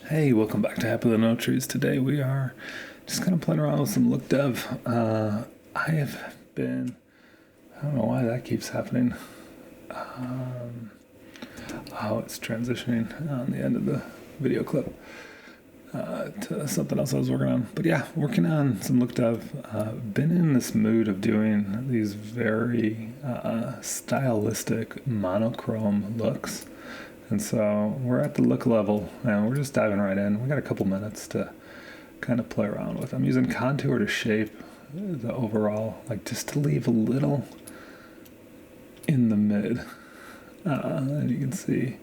Hey, welcome back to Happy No Trees. Today we are just kind of playing around with some look dev. I have been, I don't know why that keeps happening. It's transitioning on the end of the video clip to something else I was working on. But yeah, working on some look dev. Been in this mood of doing these very stylistic monochrome looks. And so we're at the look level and we're just diving right in. We got a couple minutes to kind of play around with. I'm using contour to shape the overall, like just to leave a little in the mid. And you can see,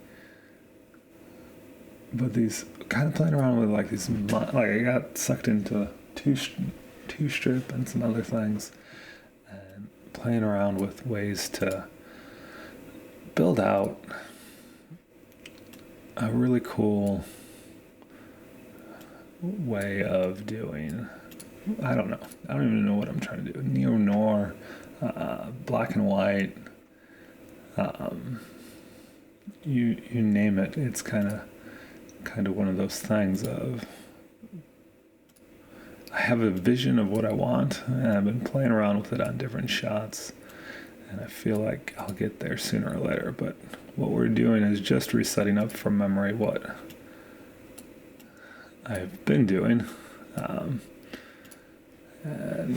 but these kind of playing around with like these, like I got sucked into two strip and some other things and playing around with ways to build out a really cool way of doing, I don't even know what I'm trying to do. Neo-noir, black and white, you name it. It's kind of one of those things of, I have a vision of what I want and I've been playing around with it on different shots and I feel like I'll get there sooner or later, but what we're doing is just resetting up from memory what I've been doing. And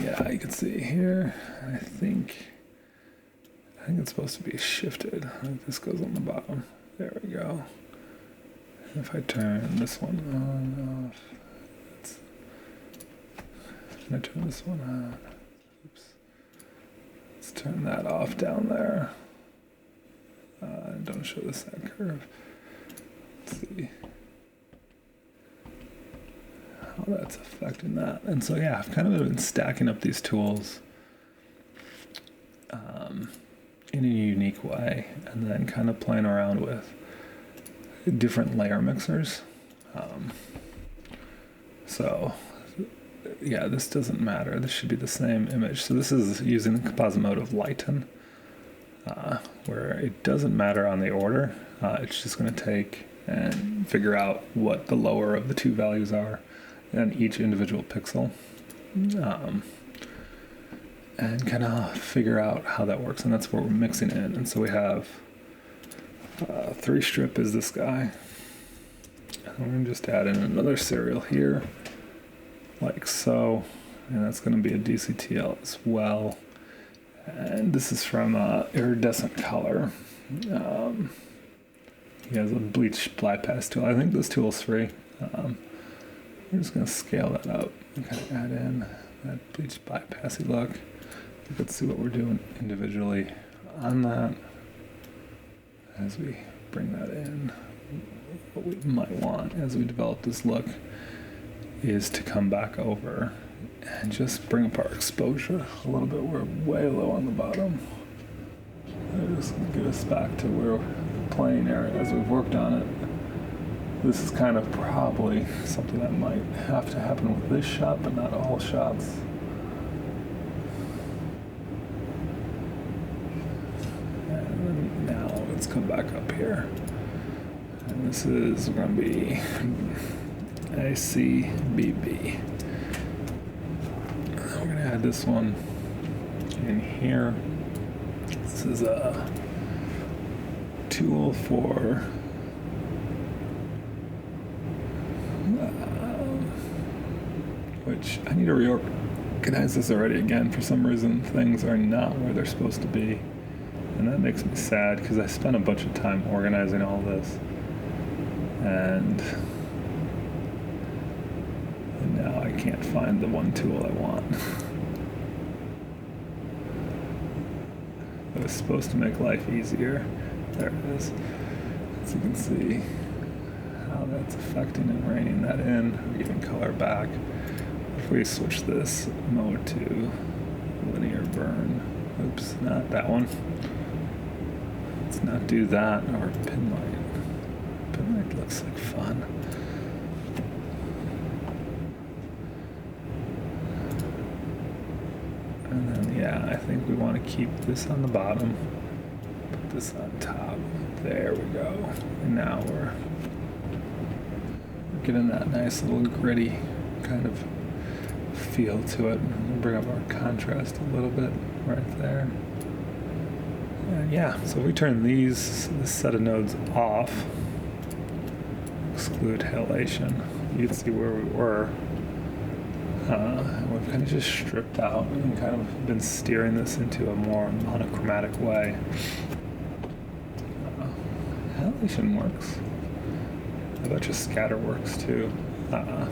yeah, you can see here, I think it's supposed to be shifted. I think this goes on the bottom. There we go. And if I turn this one on, off, can I turn this one on? Oops. Let's turn that off down there. Don't show the side curve. Let's see how that's affecting that. And so yeah, I've kind of been stacking up these tools in a unique way, and then kind of playing around with different layer mixers. So yeah, this doesn't matter. This should be the same image. So this is using the composite mode of lighten. Where it doesn't matter on the order, it's just going to take and figure out what the lower of the two values are in each individual pixel, and kind of figure out how that works, and that's what we're mixing in. And so we have 3 strip is this guy, and we're going to just add in another serial here, like so, and that's going to be a DCTL as well. And this is from Iridescent Color. He has a bleach bypass tool. I think this tool is free. We're just going to scale that up and kind of add in that bleach bypassy look. Let's see what we're doing individually on that as we bring that in. What we might want as we develop this look is to come back over and just bring up our exposure a little bit. We're way low on the bottom. And just get us back to where the plane area as we've worked on it. This is kind of probably something that might have to happen with this shot, but not all shots. And now let's come back up here. And this is going to be ACBB. We're going to add this one in here. This is a tool for which I need to reorganize this already again. For some reason, things are not where they're supposed to be. And that makes me sad because I spent a bunch of time organizing all this. And now I can't find the one tool I want. It was supposed to make life easier. There it is. So you can see how that's affecting and reining that in, or giving color back. If we switch this mode to linear burn, oops, not that one. Let's not do that, or pin light. Pin light looks like fun. And then, yeah, I think we want to keep this on the bottom, put this on top. There we go. And now we're getting that nice little gritty kind of feel to it. Bring up our contrast a little bit right there. And yeah, so if we turn this set of nodes off, exclude halation, you can see where we were. We've kind of just stripped out and kind of been steering this into a more monochromatic way. Halation works. I bet you scatter works too. Give a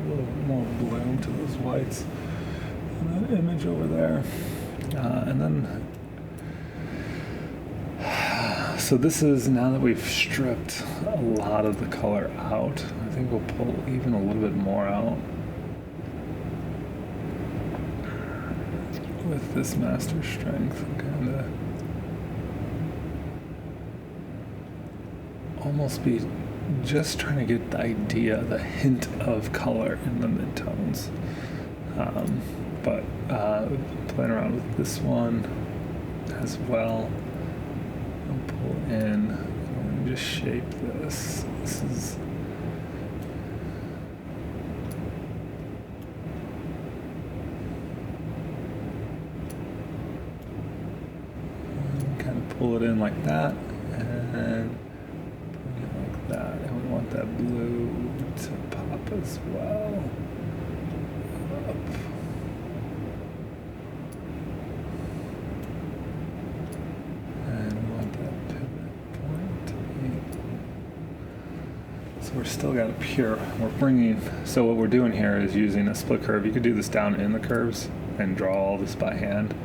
little bit more bloom to those whites in that image over there. And then, so this is, now that we've stripped a lot of the color out, I think we'll pull even a little bit more out with this master strength, kind of almost be just trying to get the idea, the hint of color in the midtones. But playing around with this one as well. I'll pull in and just shape this. This is kind of pull it in like that and bring it like that. And we want that blue to pop as well. Up. So we're still got it pure. We're bringing, so what we're doing here is using a split curve. You could do this down in the curves and draw all this by hand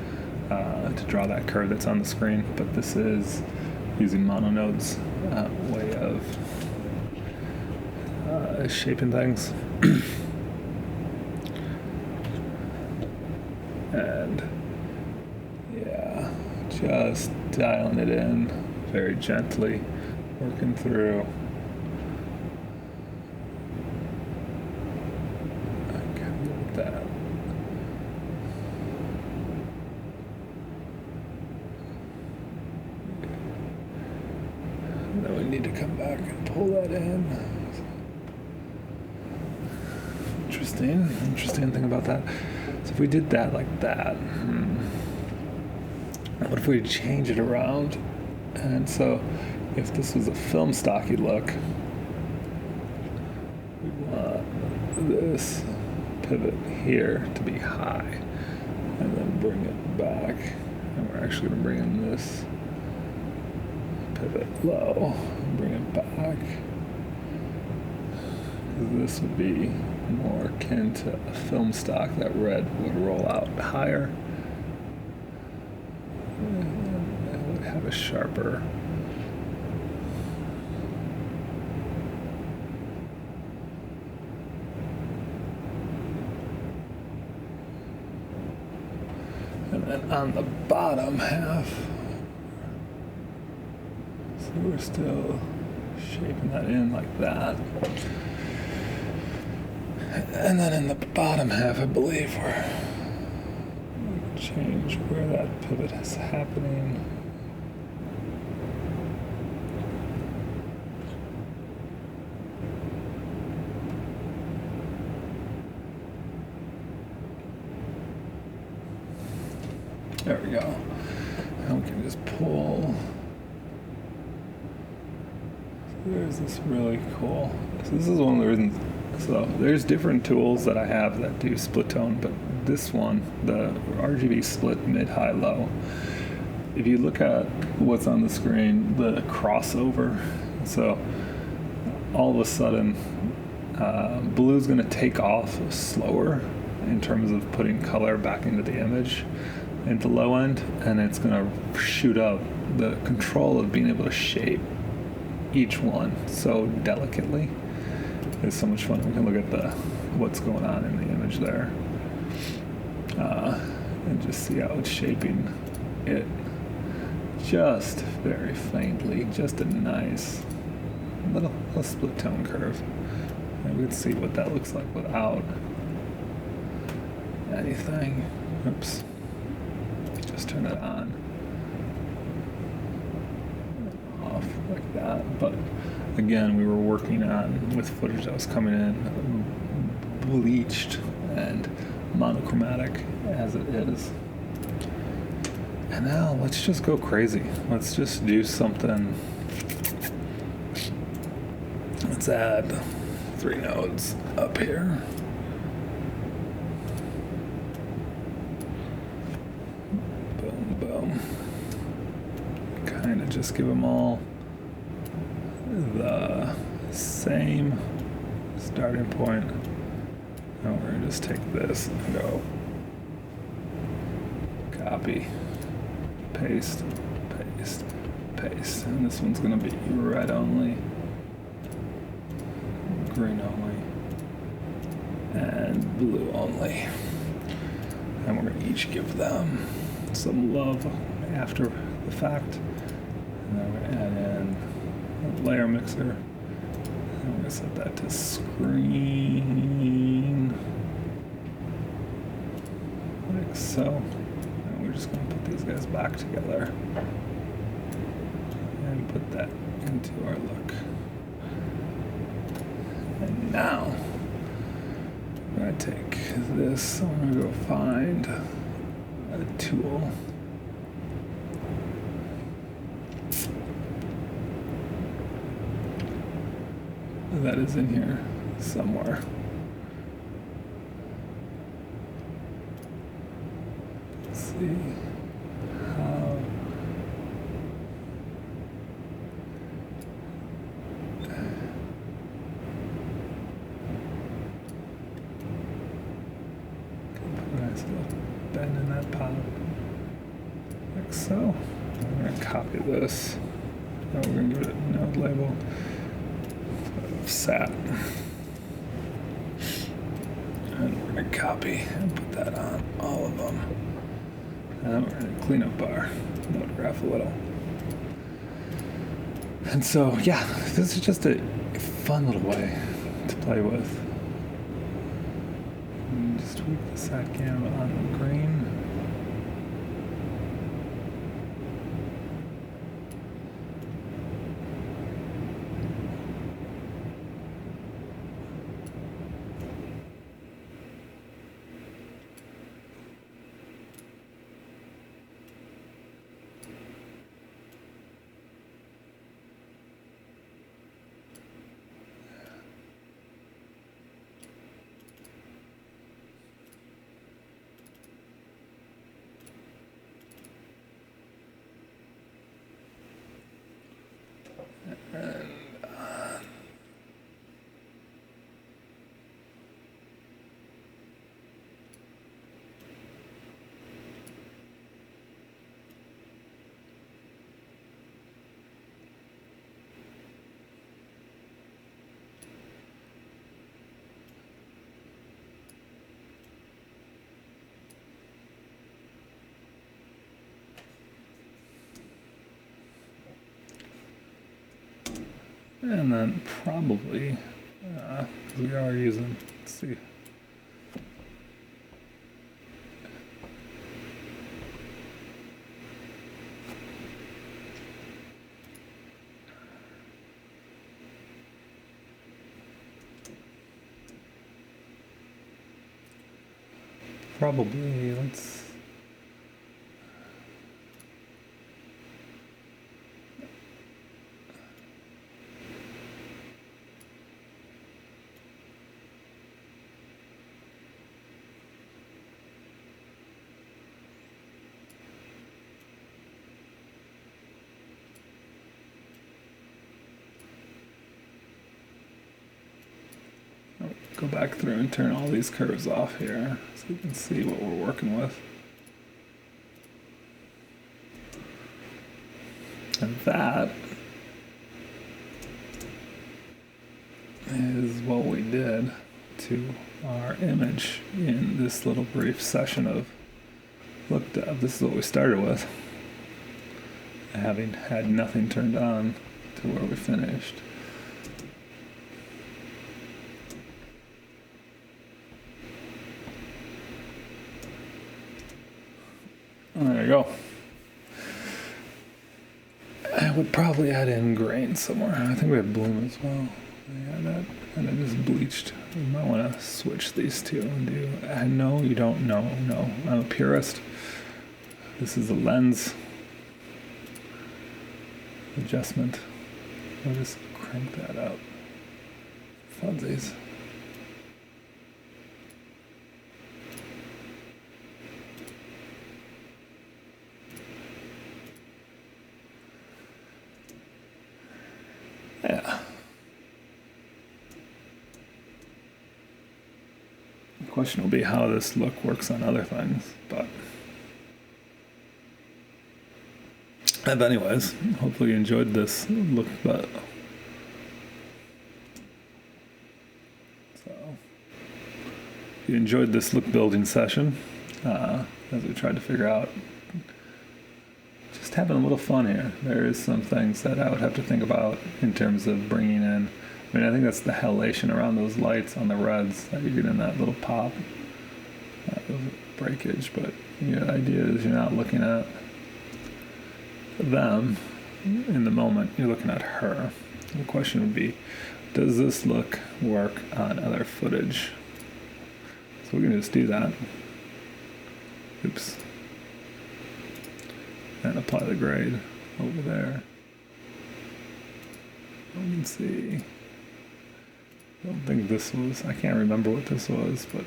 to draw that curve that's on the screen, but this is using mononode's way of shaping things. And yeah, just dialing it in very gently, working through. That. Then we need to come back and pull that in. Interesting thing about that. So if we did that like that, what if we change it around? And so if this was a film stocky look, we want this pivot here to be high and then bring it back, and we're actually going to bring in this pivot low and bring it back. This would be more akin to a film stock. That red would roll out higher and it would have a sharper and on the bottom half, so we're still shaping that in like that. And then in the bottom half, I believe we're going to change where that pivot is happening. There we go. And we can just pull. So there's this really cool. So this is one of the reasons. So there's different tools that I have that do split tone, but this one, the RGB split mid, high, low. If you look at what's on the screen, the crossover. So all of a sudden, blue's going to take off slower in terms of putting color back into the image. Into low end, and it's going to shoot up. The control of being able to shape each one so delicately is so much fun. We can look at what's going on in the image there and just see how it's shaping it just very faintly, just a nice little split tone curve. And we can see what that looks like without anything. Oops. Just turn it on, off. like that. But again, we were working on, with footage that was coming in, bleached and monochromatic as it is. And now let's just go crazy. Let's just do something. Let's add 3 nodes up here. Boom, boom. Kind of just give them all the same starting point. Now we're gonna just take this and go copy, paste, paste, paste. And this one's gonna be red only, green only, and blue only. And we're gonna each give them some love after the fact. And then we're gonna add in a layer mixer. And we're gonna set that to screen, like so. And we're just gonna put these guys back together and put that into our look. And now I'm gonna take this, I'm gonna go find a tool. That is in here somewhere. Let's see how. Nice little bend in that pop, like so. I'm gonna copy this. Now we're gonna give it a node label. Sat. And we're going to copy and put that on all of them. And we're going to clean up our node graph a little. And so, yeah, this is just a fun little way to play with. And just tweak the sat cam on the green. And then probably, we are using, let's see. Probably, let's, go back through and turn all these curves off here so you can see what we're working with. And that is what we did to our image in this little brief session of look dev. This is what we started with, having had nothing turned on to where we finished. There you go. And would probably add in grain somewhere. I think we have bloom as well. Yeah, that kind of just bleached. You might want to switch these two and do. No, you don't know. No, I'm a purist. This is a lens adjustment. I'll just crank that up. Funsies. Yeah. The question will be how this look works on other things, but anyways, hopefully you enjoyed this look, but so if you enjoyed this look building session, as we tried to figure out, just having a little fun here. There is some things that I would have to think about in terms of bringing in. I mean, I think that's the halation around those lights on the reds that you get in that little pop, breakage. But the idea is you're not looking at them in the moment, you're looking at her. The question would be, does this look work on other footage? So we can just do that. Oops. And apply the grade over there. You can see. I don't think this was, I can't remember what this was, but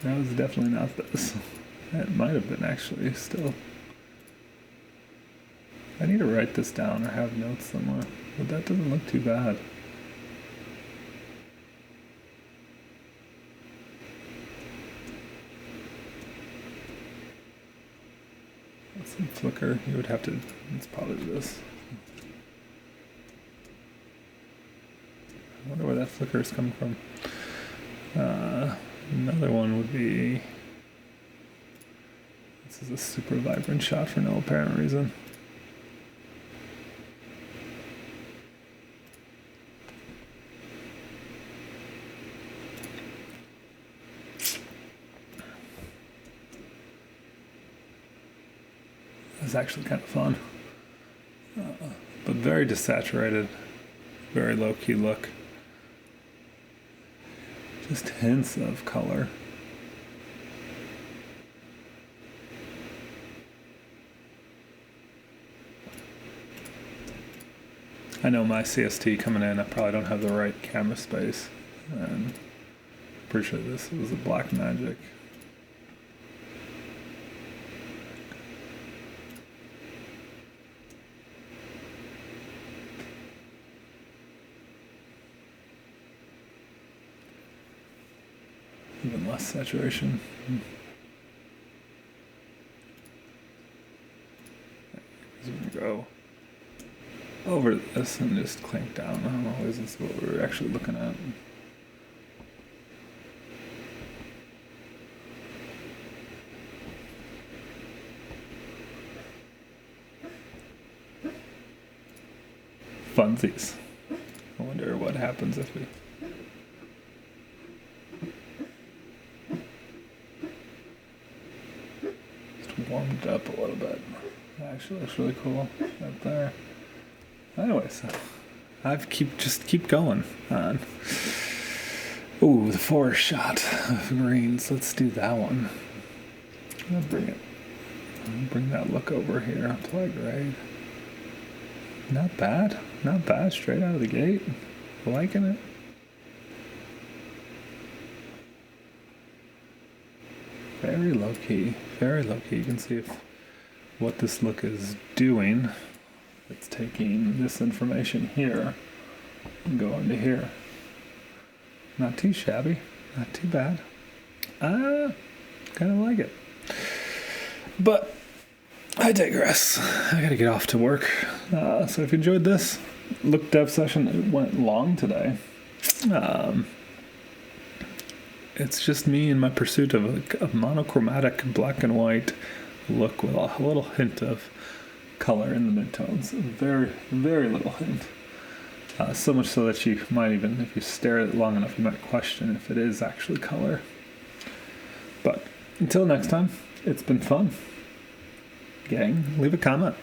that was definitely not this. It might have been actually still. I need to write this down or have notes somewhere, but that doesn't look too bad. Some flicker, you would have to, it's probably this. I wonder where that flicker is coming from. Another one would be, this is a super vibrant shot for no apparent reason. It's actually kind of fun, but very desaturated, very low-key look. Just hints of color. I know my CST coming in, I probably don't have the right camera space, and I'm pretty sure this was a Black Magic. Even less saturation. So we can go over this and just clank down. Oh, is this what we're actually looking at? Funsies. I wonder what happens if we... warmed up a little bit. Actually looks really cool right there. Anyways, just keep going on. Ooh, the forest shot of greens. Let's do that one. I'll bring that look over here. Apply grade. Not bad. Not bad. Straight out of the gate. Liking it. Very low key, very low key. You can see what this look is doing. It's taking this information here and going to here. Not too shabby, not too bad. Kind of like it. But I digress. I gotta get off to work. So if you enjoyed this look dev session, it went long today. It's just me in my pursuit of a monochromatic black and white look with a little hint of color in the midtones. Very, very little hint. So much so that you might even, if you stare at it long enough, you might question if it is actually color. But until next time, it's been fun. Gang, leave a comment.